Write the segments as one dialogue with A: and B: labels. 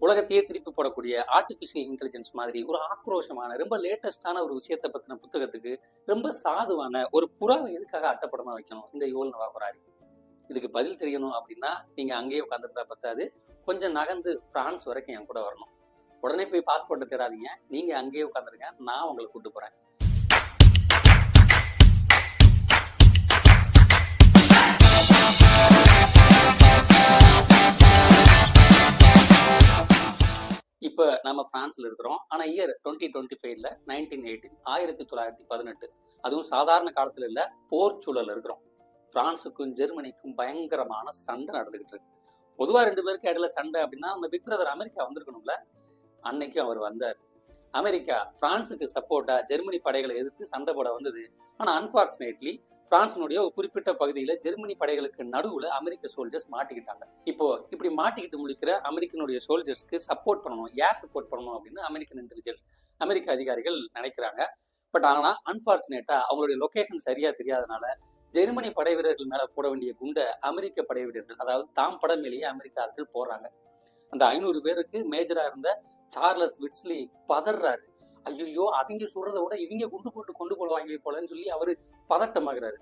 A: உலகத்தையே திருப்பி போடக்கூடிய ஆர்டிபிஷியல் இன்டெலிஜென்ஸ் மாதிரி ஒரு ஆக்ரோஷமான ரொம்ப லேட்டஸ்டான ஒரு விஷயத்தை பத்தின புத்தகத்துக்கு ரொம்ப சாதுவான ஒரு புறாவை எதுக்காக அட்டப்படமா வைக்கணும் இந்த யுவல் நோவா ஹராரி? இதுக்கு பதில் தெரியணும் அப்படின்னா நீங்க அங்கேயே உட்காந்துருந்தா பத்தாது, கொஞ்சம் நகர்ந்து பிரான்ஸ் வரைக்கும் என் கூட வரணும். உடனே போய் பாஸ்போர்ட்டை தேடாதீங்க, நீங்க அங்கேயே உட்காந்துருங்க, நான் உங்களை கூட்டு போறேன். இப்போ நம்ம பிரான்ஸ்ல இருக்கிறோம். ஆனா இயர் 2025ல 1918 அதுவும் சாதாரண காலத்துல இல்ல, போர் சூழல் இருக்கிறோம். பிரான்ஸுக்கும் ஜெர்மனிக்கும் பயங்கரமான சண்டை நடந்துகிட்டு இருக்கு. பொதுவா 2 பேருக்கு இடையில சண்டை அப்படின்னா நம்ம பிக் பிரதர் அமெரிக்கா வந்திருக்கணும்ல. அன்னைக்கு அவர் வந்தார். அமெரிக்கா பிரான்ஸுக்கு சப்போர்ட்டா ஜெர்மனி படைகளை எதிர்த்து சண்டை போட வந்தது. ஆனா அன்பார்ச்சுனேட்லி பிரான்ஸினுடைய ஒரு குறிப்பிட்ட பகுதியில ஜெர்மனி படைகளுக்கு நடுவுல அமெரிக்க சோல்ஜர்ஸ் மாட்டிக்கிட்டாங்க. இப்போ இப்படி மாட்டிக்கிட்டு முடிக்கிற அமெரிக்கனுடைய சோல்ஜர்ஸ்க்கு சப்போர்ட் பண்ணணும், ஏர் சப்போர்ட் பண்ணணும் அப்படின்னு அமெரிக்கன் இன்டெலிஜென்ஸ் அமெரிக்க அதிகாரிகள் நினைக்கிறாங்க. பட் ஆனா அன்பார்ச்சுனேட்டா அவங்களுடைய லொகேஷன் சரியா தெரியாதனால ஜெர்மனி படை வீரர்கள் மேல போட வேண்டிய குண்டை அமெரிக்க படை வீரர்கள், அதாவது தாம் படம் மேலேயே அமெரிக்கார்கள் போடுறாங்க. அந்த 500 பேருக்கு மேஜரா இருந்த சார்லஸ் விட்ஸ்லி பதறாரு. ஐயோ, அவங்க சொல்றதை விட இவங்க குண்டு போட்டு கொண்டு போடுவாங்க போலன்னு சொல்லி அவரு பதட்டமாகிறாரு.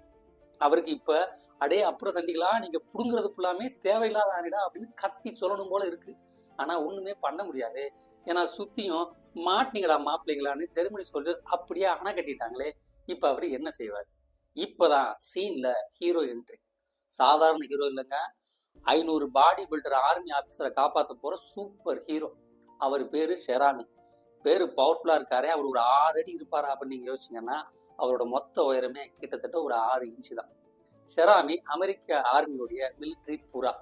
A: அவருக்கு இப்ப அடே அப்புறம் சண்டிகளா, நீங்க புடுங்குறது ஃபுல்லாமே தேவையில்லாத ஆனிடா அப்படின்னு கத்தி சொல்லணும் போல இருக்கு. ஆனா ஒண்ணுமே பண்ண முடியாது. ஏன்னா சுத்தியும் மாட்டிங்களா மாப்பிள்ளைங்களான்னு ஜெர்மனி சோல்ஜர்ஸ் அப்படியே அணை கட்டிட்டாங்களே. இப்ப அவரு என்ன செய்வார்? இப்பதான் சீன்ல ஹீரோ என்ட்ரி. சாதாரண ஹீரோ இல்லைங்க, 500 பாடி பில்டர் ஆர்மி ஆபீசரை காப்பாற்ற போற சூப்பர் ஹீரோ. அவர் பேரு ஷெராமி. பேரு பவர்ஃபுல்லா இருக்காரு. அவர் ஒரு 6 அடி இருப்பாரா அப்படின்னு நீங்க யோசிச்சீங்கன்னா அவரோட மொத்த உயரமே கிட்டத்தட்ட ஒரு 6 இன்ச்சு தான். ஷெராமி அமெரிக்க ஆர்மியோடைய மிலிட்ரி புறா.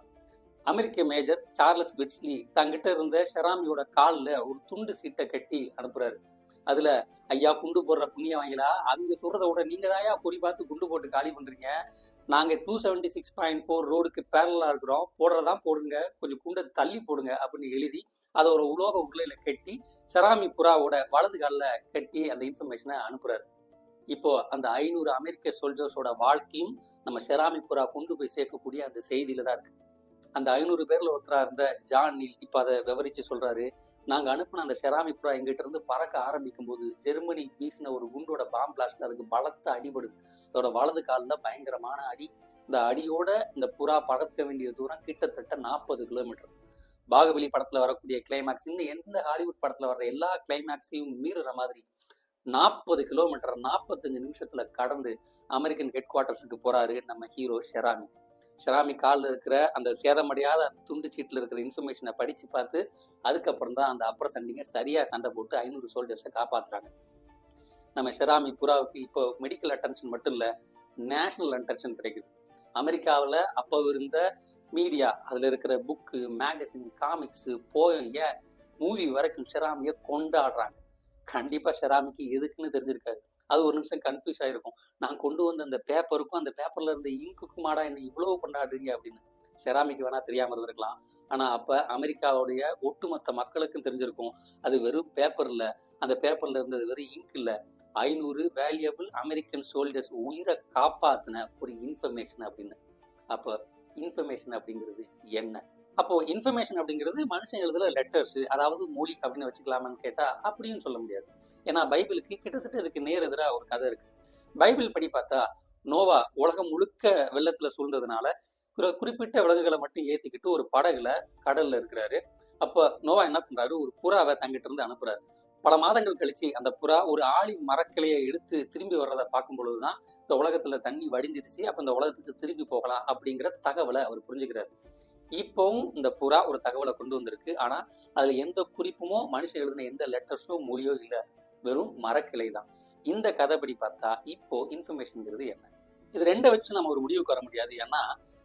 A: அமெரிக்க மேஜர் சார்லஸ் விட்ஸ்லி தங்கிட்ட இருந்த ஷெராமியோட காலில் ஒரு துண்டு சீட்டை கட்டி அனுப்புறாரு. அதுல, ஐயா குண்டு போடுற புண்ணிய வாங்கிலா, அவங்க சொல்றதை விட நீங்க தாயா குறி பார்த்து குண்டு போட்டு காலி பண்றீங்க. நாங்க 276.4 ரோடுக்கு பேரலா இருக்கிறோம், போடுறதான் போடுங்க, கொஞ்சம் குண்டை தள்ளி போடுங்க அப்படின்னு எழுதி அதை ஒரு உலோக உருளையில கட்டி ஷெராமி புறாவோட வலது காலில் கட்டி அந்த இன்ஃபர்மேஷனை அனுப்புறாரு. இப்போ அந்த 500 அமெரிக்க சோல்ஜர்ஸோட வாழ்க்கையும் நம்ம ஷெராமி புறா கொண்டு போய் சேர்க்கக்கூடிய அந்த செய்தியில தான் இருக்கு. அந்த 500 பேர்ல ஒருத்தரா இருந்த ஜான் நீல் இப்ப அதை விவரிச்சு சொல்றாரு. நாங்க அனுப்பின அந்த ஷெராமி புறா எங்கிட்ட இருந்து பறக்க ஆரம்பிக்கும் போது ஜெர்மனி வீசின ஒரு குண்டோட பாம் பிளாஸ்ட் அதுக்கு பலத்த அடிபடுது. அதோட வலது காலில் பயங்கரமான அடி. இந்த அடியோட இந்த புறா பறக்க வேண்டிய தூரம் கிட்டத்தட்ட 40 கிலோமீட்டர். பாகுபலி படத்துல வரக்கூடிய கிளைமேக்ஸ், இன்னும் எந்த ஹாலிவுட் படத்துல வர்ற எல்லா கிளைமேக்ஸையும் மீறுற மாதிரி 40 கிலோமீட்டர் 45 நிமிஷத்துல கடந்து அமெரிக்கன் ஹெட் குவார்டர்ஸுக்கு போறாரு நம்ம ஹீரோ ஷெராமி. ஷெராமி காலில் இருக்கிற அந்த சேதமடையாத துண்டு சீட்டில் இருக்கிற இன்ஃபர்மேஷனை படிச்சு பார்த்து அதுக்கப்புறம் தான் அந்த அப்புறம் சண்டிங்க சரியா சண்டை போட்டு 500 சோல்ஜர்ஸை காப்பாத்துறாங்க. நம்ம ஷெராமி புறாவுக்கு இப்போ மெடிக்கல் அட்டென்ஷன் மட்டும் இல்ல, நேஷனல் அட்டென்ஷன் கிடைக்குது. அமெரிக்காவில் அப்போ இருந்த மீடியா, அதுல இருக்கிற புக்கு, மேகசின், காமிக்ஸ், போயம், ஏன் மூவி வரைக்கும் ஷெராமியை கொண்டாடுறாங்க. கண்டிப்பா ஷெராமிக்கு எதுக்குன்னு தெரிஞ்சிருக்காரு. அது ஒரு நிமிஷம் கன்ஃபியூஸ் ஆயிருக்கும். நான் கொண்டு வந்த அந்த பேப்பருக்கும் அந்த பேப்பர்ல இருந்த இங்குக்குமாடா என்ன இவ்வளவு கொண்டாடுறீங்க அப்படின்னு. ஷெராமிக்கு வேணா தெரியாம இருந்திருக்கலாம். ஆனா அப்ப அமெரிக்காவுடைய ஒட்டுமொத்த மக்களுக்கும் தெரிஞ்சிருக்கும் அது வெறும் பேப்பர் இல்ல, அந்த பேப்பர்ல இருந்தது வெறும் இங்க் இல்ல, 500 வேல்யூபிள் அமெரிக்கன் சோல்ஜர்ஸ் உயிரை காப்பாத்தின ஒரு இன்ஃபர்மேஷன் அப்படின்னு. அப்ப இன்ஃபர்மேஷன் அப்படிங்கிறது என்ன? அப்போ இன்ஃபர்மேஷன் அப்படிங்கிறது மனுஷன் எழுதுற லெட்டர்ஸ், அதாவது மொழி அப்படின்னு வச்சுக்கலாமான்னு கேட்டா அப்படின்னு சொல்ல முடியாது. ஏன்னா பைபிளுக்கு கிட்டத்தட்ட இதுக்கு நேர் எதிராக ஒரு கதை இருக்கு. பைபிள் படி பார்த்தா நோவா உலகம் முழுக்க வெள்ளத்துல சூழ்ந்ததுனால குறிப்பிட்ட விலங்குகளை மட்டும் ஏத்திக்கிட்டு ஒரு படகுல கடல்ல இருக்கிறாரு. அப்ப நோவா என்ன பண்றாரு, ஒரு புறாவை தங்கிட்ட இருந்து அனுப்புறாரு. பல மாதங்கள் கழிச்சு அந்த புறா ஒரு ஆழி மரக்கிளையை எடுத்து திரும்பி வர்றதை பார்க்கும் பொழுதுதான் இந்த உலகத்துல தண்ணி வடிஞ்சிருச்சு, அப்ப இந்த உலகத்துக்கு திரும்பி போகலாம் அப்படிங்கிற தகவலை அவர் புரிஞ்சுக்கிறாரு. இப்பவும் இந்த புறா ஒரு தகவலை கொண்டு வந்திருக்கு. ஆனா அதுல எந்த குறிப்புமோ மனுஷன் எழுதின எந்த லெட்டர்ஸோ மொழியோ இல்லை, வெறும் மரக்கிளை தான். இந்த கதைப்படி பார்த்தா இப்போ இன்ஃபர்மேஷன்ங்கிறது என்ன? இது ரெண்டை வச்சு நம்ம ஒரு முடிவுக்கு வர முடியாது. ஏன்னா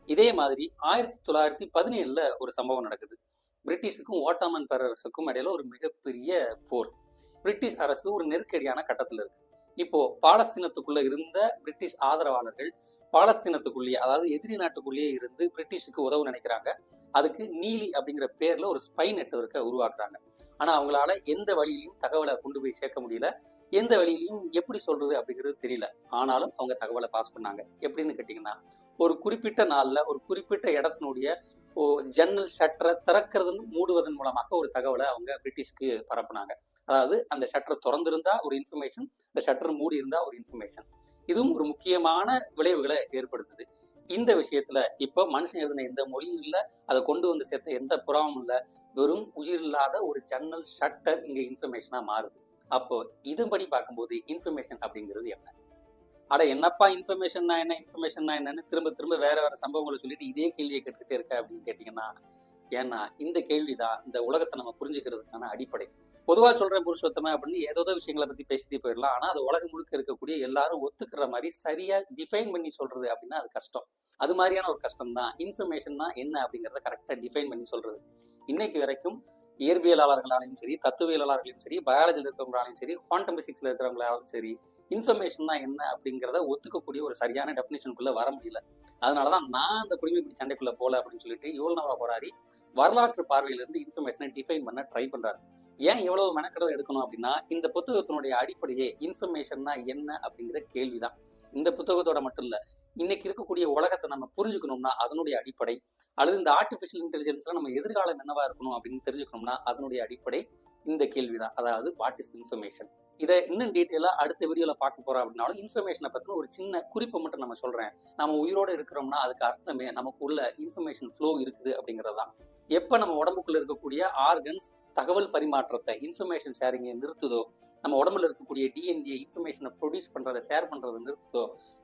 A: இதே மாதிரி 1917 ஒரு சம்பவம் நடக்குது. பிரிட்டிஷுக்கும் ஓட்டோமன் பேரரசுக்கும் இடையில ஒரு மிகப்பெரிய போர். பிரிட்டிஷ் அரசு ஒரு நெருக்கடியான கட்டத்துல இருக்கு. இப்போ பாலஸ்தீனத்துக்குள்ள இருந்த பிரிட்டிஷ் ஆதரவாளர்கள் பாலஸ்தீனத்துக்குள்ளேயே, அதாவது எதிரி நாட்டுக்குள்ளேயே இருந்து பிரிட்டிஷுக்கு உதவு நினைக்கிறாங்க. அதுக்கு நீலி அப்படிங்கிற பேர்ல ஒரு ஸ்பை நெட்வொர்க்கை உருவாக்குறாங்க. ஆனா அவங்களால எந்த வழியிலையும் தகவலை கொண்டு போய் சேர்க்க முடியல, எந்த வழியிலையும் எப்படி சொல்றது அப்படிங்கிறது தெரியல. ஆனாலும் அவங்க தகவலை பாஸ் பண்ணாங்க. எப்படின்னு கேட்டீங்கன்னா, ஒரு குறிப்பிட்ட நாள்ல ஒரு குறிப்பிட்ட இடத்தினுடைய ஜன்னல் ஷட்டரை திறக்கிறது மூடுவதன் மூலமாக ஒரு தகவலை அவங்க பிரிட்டிஷ்க்கு பரப்புனாங்க. அதாவது அந்த ஷட்டர் திறந்திருந்தா ஒரு இன்ஃபர்மேஷன், இந்த ஷட்டர் மூடி இருந்தா ஒரு இன்ஃபர்மேஷன். இதுவும் ஒரு முக்கியமான விளைவுகளை ஏற்படுத்துது. இந்த விஷயத்துல இப்போ மனுஷன் எழுதின எந்த மொழியும் இல்லை, அதை கொண்டு வந்து சேர்த்த எந்த புறாவும் இல்லை, வெறும் உயிர் இல்லாத ஒரு ஜன்னல் ஷட்டர் இங்க இன்ஃபர்மேஷனா மாறுது. அப்போ இதுபடி பார்க்கும்போது இன்ஃபர்மேஷன் அப்படிங்கிறது என்ன? அட என்னப்பா இன்ஃபர்மேஷன்னா என்ன, இன்ஃபர்மேஷன்னா என்னன்னு திரும்ப திரும்ப வேற வேற சம்பவங்களை சொல்லிட்டு இதே கேள்வியை கேட்டுக்கிட்டே இருக்க அப்படின்னு கேட்டீங்கன்னா, ஏன்னா இந்த கேள்விதான் இந்த உலகத்தை நம்ம புரிஞ்சுக்கிறதுக்கான அடிப்படை. பொதுவா சொல்றேன் புருஷோத்தம அப்படின்னு ஏதோ விஷயங்களை பத்தி பேசிட்டு போயிடலாம். ஆனா அது உலகம் முழுக்க இருக்கக்கூடிய எல்லாரும் ஒத்துக்கிற மாதிரி சரியா டிஃபைன் பண்ணி சொல்றது அப்படின்னா அது கஷ்டம். அது மாதிரியான ஒரு கஷ்டம் தான் இன்ஃபர்மேஷன் தான் என்ன அப்படிங்கிறத கரெக்டா டிஃபைன் பண்ணி சொல்றது. இன்னைக்கு வரைக்கும் இயற்பியலாளர்களாலையும் சரி, தத்துவியலாளர்களையும் சரி, பயாலஜியில் இருக்கிறவங்களாலையும் சரி, குவாண்டம் பிசிக்ஸ்ல இருக்கிறவங்களாலும் சரி, இன்ஃபர்மேஷன் தான் என்ன அப்படிங்கிறத ஒத்துக்கக்கூடிய ஒரு சரியான டெஃபினேஷனுக்குள்ள வர முடியல. அதனாலதான் நான் அந்த குடிமைப்பிடி சண்டைக்குள்ள போல அப்படின்னு சொல்லிட்டு யோல்னவா போராடி வரலாற்று பார்வையிலிருந்து இன்ஃபர்மேஷனை டிஃபைன் பண்ண ட்ரை பண்றாரு. ஏன் எவ்வளவு மெனக்கடல் எடுக்கணும் அப்படின்னா, இந்த புத்தகத்தினுடைய அடிப்படையே இன்ஃபர்மேஷன்னா என்ன அப்படிங்கிற கேள்விதான். இந்த புத்தகத்தோட மட்டும் இல்ல, இன்னைக்கு இருக்கக்கூடிய உலகத்தை நம்ம புரிஞ்சுக்கணும்னா அதனுடைய அடிப்படை, அல்லது இந்த ஆர்டிபிஷியல் இன்டெலிஜென்ஸ்ல நம்ம எதிர்காலம் என்னவா இருக்கணும் அப்படின்னு தெரிஞ்சுக்கணும்னா அதனுடைய அடிப்படை இந்த கேள்விதான். அதாவது வாட் இஸ் இன்ஃபர்மேஷன். இதை இன்னும் டீட்டெயிலா அடுத்த வீடியோல பார்க்க போறோம் அப்படின்னாலும் இன்ஃபர்மேஷனை பத்தின ஒரு சின்ன குறிப்பை மட்டும் நம்ம சொல்றேன். நம்ம உயிரோட இருக்கிறோம்னா அதுக்கு அர்த்தமே நமக்கு உள்ள இன்ஃபர்மேஷன் ஃப்ளோ இருக்குது அப்படிங்கறதுதான். எப்ப நம்ம உடம்புக்குள்ள இருக்கக்கூடிய ஆர்கன்ஸ் தகவல் பரிமாற்றத்தை, இன்ஃபர்மேஷன் ஷேரிங்கை நிறுத்துதோ, நம்ம உடம்புல இருக்கக்கூடிய டிஎன்ஏ இன்ஃபர்மேஷனை ப்ரொடியூஸ் பண்றதை, ஷேர் பண்றதை நிறுத்துதோ,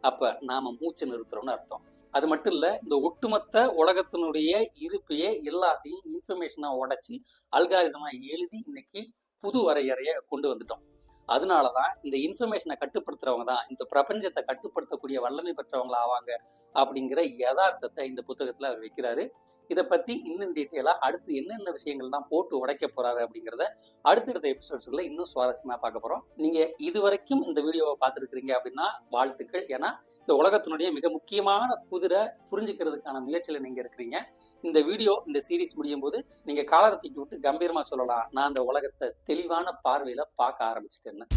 A: அப்ப நாம மூச்சு நிறுத்துறோம்னு அர்த்தம். அது மட்டும் இல்ல, இந்த ஒட்டுமொத்த உலகத்தினுடைய இருப்பையே எல்லாத்தையும் இன்ஃபர்மேஷனா உடைச்சி அல்காரிதமா எழுதி இன்னைக்கு புது வரையறைய கொண்டு வந்துட்டோம். அதனாலதான் இந்த இன்ஃபர்மேஷனை கட்டுப்படுத்துறவங்க தான் இந்த பிரபஞ்சத்தை கட்டுப்படுத்தக்கூடிய வல்லமை பெற்றவங்களா ஆவாங்க அப்படிங்கிற யதார்த்தத்தை இந்த புத்தகத்துல அவர் வைக்கிறாரு. இதை பத்தி இன்னும் டீட்டெயிலா அடுத்து என்னென்ன விஷயங்கள்லாம் போட்டு உடைக்க போறாரு அப்படிங்கிறத அடுத்தடுத்த எபிசோட்ஸ்ல இன்னும் சுவாரஸ்யமா பார்க்க போறோம். நீங்க இது வரைக்கும் இந்த வீடியோவை பார்த்துருக்கீங்க அப்படின்னா வாழ்த்துக்கள். ஏன்னா இந்த உலகத்தினுடைய மிக முக்கியமான புதிரை புரிஞ்சுக்கிறதுக்கான முயற்சியில நீங்க இருக்கிறீங்க. இந்த வீடியோ, இந்த சீரீஸ் முடியும் போது நீங்க காலரை தூக்கி விட்டு கம்பீரமா சொல்லலாம், நான் இந்த உலகத்தை தெளிவான பார்வையில பார்க்க ஆரம்பிச்சிட்டேன்னு.